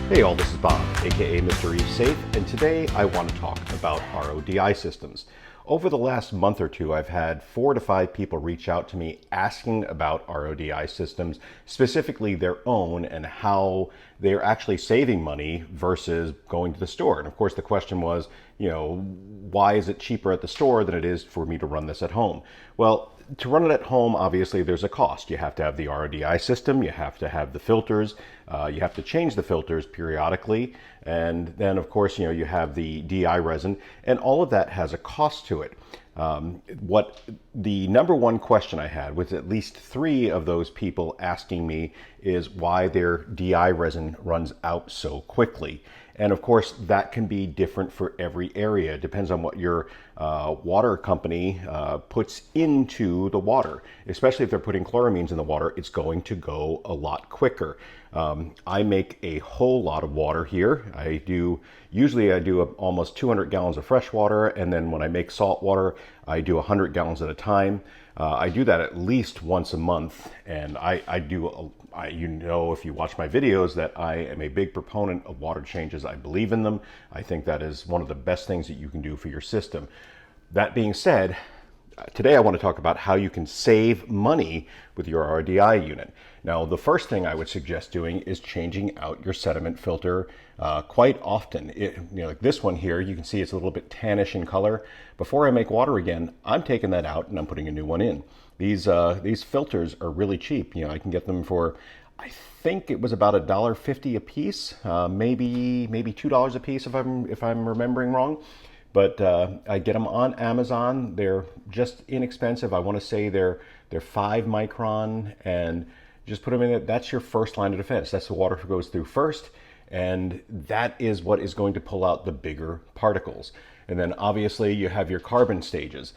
Hey all, this is Bob, aka Mr. Reef Safe, and today I want to talk about RODI systems. Over the last month or two, I've had 4 to 5 people reach out to me asking about RODI systems, specifically their own, and how they're actually saving money versus going to the store. And of course the question was, why is it cheaper at the store than it is for me to run this at home? Well, to run it at home, obviously there's a cost. You have to have the RODI system, you have to have the filters, you have to change the filters periodically, and then of course you have the DI resin, and all of that has a cost to it. What the number one question I had with at least 3 of those people asking me is why their DI resin runs out so quickly. And of course, that can be different for every area. It depends on what your water company puts into the water. Especially if they're putting chloramines in the water, it's going to go a lot quicker. I make a whole lot of water here. Usually I do almost 200 gallons of fresh water, and then when I make salt water, I do 100 gallons at a time. I do that at least once a month, and if you watch my videos that I am a big proponent of water changes. I believe in them. I think that is one of the best things that you can do for your system. That being said, today I want to talk about how you can save money with your RODI unit. Now, the first thing I would suggest doing is changing out your sediment filter quite often. Like this one here, you can see it's a little bit tannish in color. Before I make water again, I'm taking that out and I'm putting a new one in. These filters are really cheap. I can get them for, I think it was about $1.50 a piece, maybe $2 a piece if I'm remembering wrong. But I get them on Amazon. They're just inexpensive. I want to say they're 5 micron, and just put them in it. That's your first line of defense. That's the water goes through first, and that is what is going to pull out the bigger particles. And then obviously you have your carbon stages.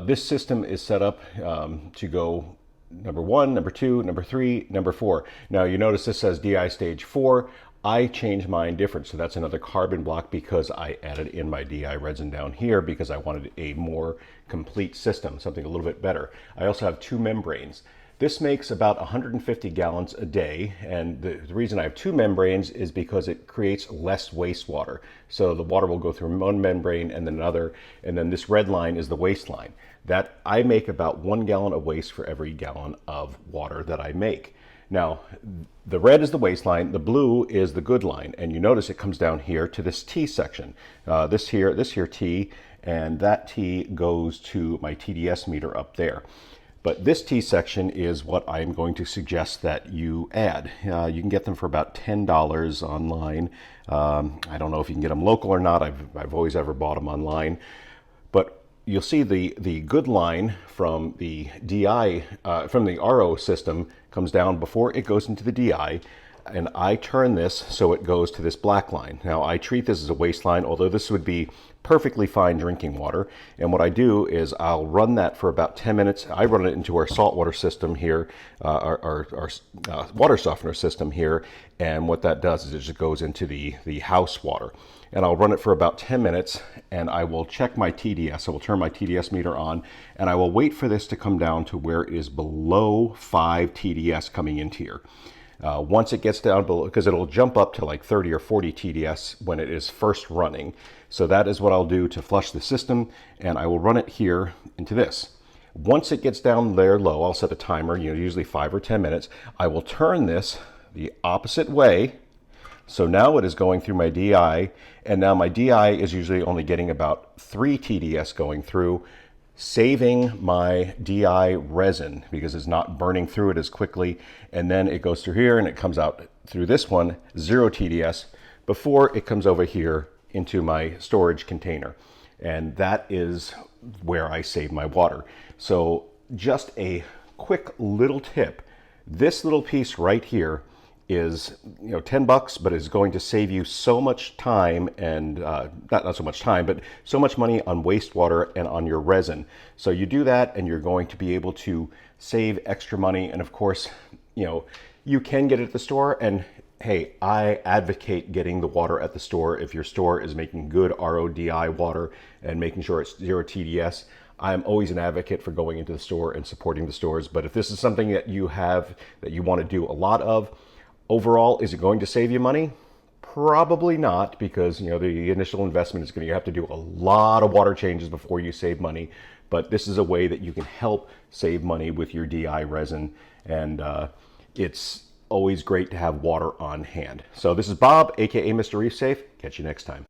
This system is set up to go number 1, number 2, number 3, number 4. Now you notice this says DI stage 4. I changed mine different, so that's another carbon block because I added in my DI resin down here because I wanted a more complete system, something a little bit better. I also have 2 membranes. This makes about 150 gallons a day, and the reason I have 2 membranes is because it creates less wastewater. So the water will go through one membrane and then another, and then this red line is the waste line. That I make about 1 gallon of waste for every gallon of water that I make. Now, the red is the waste line, the blue is the good line, and you notice it comes down here to this T section. This here T, and that T goes to my TDS meter up there. But this T section is what I'm going to suggest that you add. You can get them for about $10 online. I don't know if you can get them local or not. I've always ever bought them online. But you'll see the good line from the DI, from the RO system comes down before it goes into the DI. And I turn this so it goes to this black line. Now I treat this as a waste line, although this would be perfectly fine drinking water. And what I do is I'll run that for about 10 minutes. I run it into our saltwater system here, our water softener system here. And what that does is it just goes into the house water. And I'll run it for about 10 minutes and I will check my TDS. I will turn my TDS meter on and I will wait for this to come down to where it is below 5 TDS coming into here. Once it gets down below, because it'll jump up to like 30 or 40 TDS when it is first running. So that is what I'll do to flush the system, and I will run it here into this. Once it gets down there low, I'll set a timer, usually 5 or 10 minutes. I will turn this the opposite way. So now it is going through my DI, and now my DI is usually only getting about 3 TDS going through, saving my DI resin because it's not burning through it as quickly. And then it goes through here and it comes out through this one, 0 TDS, before it comes over here into my storage container. And that is where I save my water. So just a quick little tip. This little piece right here is $10, but is going to save you so much time and not so much time, but so much money on wastewater and on your resin. So you do that and you're going to be able to save extra money. And of course, you can get it at the store, and hey, I advocate getting the water at the store if your store is making good RODI water and making sure it's 0 TDS. I'm always an advocate for going into the store and supporting the stores. But if this is something that you want to do a lot of, overall, is it going to save you money? Probably not, because the initial investment is going to, you have to do a lot of water changes before you save money. But this is a way that you can help save money with your DI resin, and it's always great to have water on hand. So this is Bob, aka Mr. Reef Safe. Catch you next time.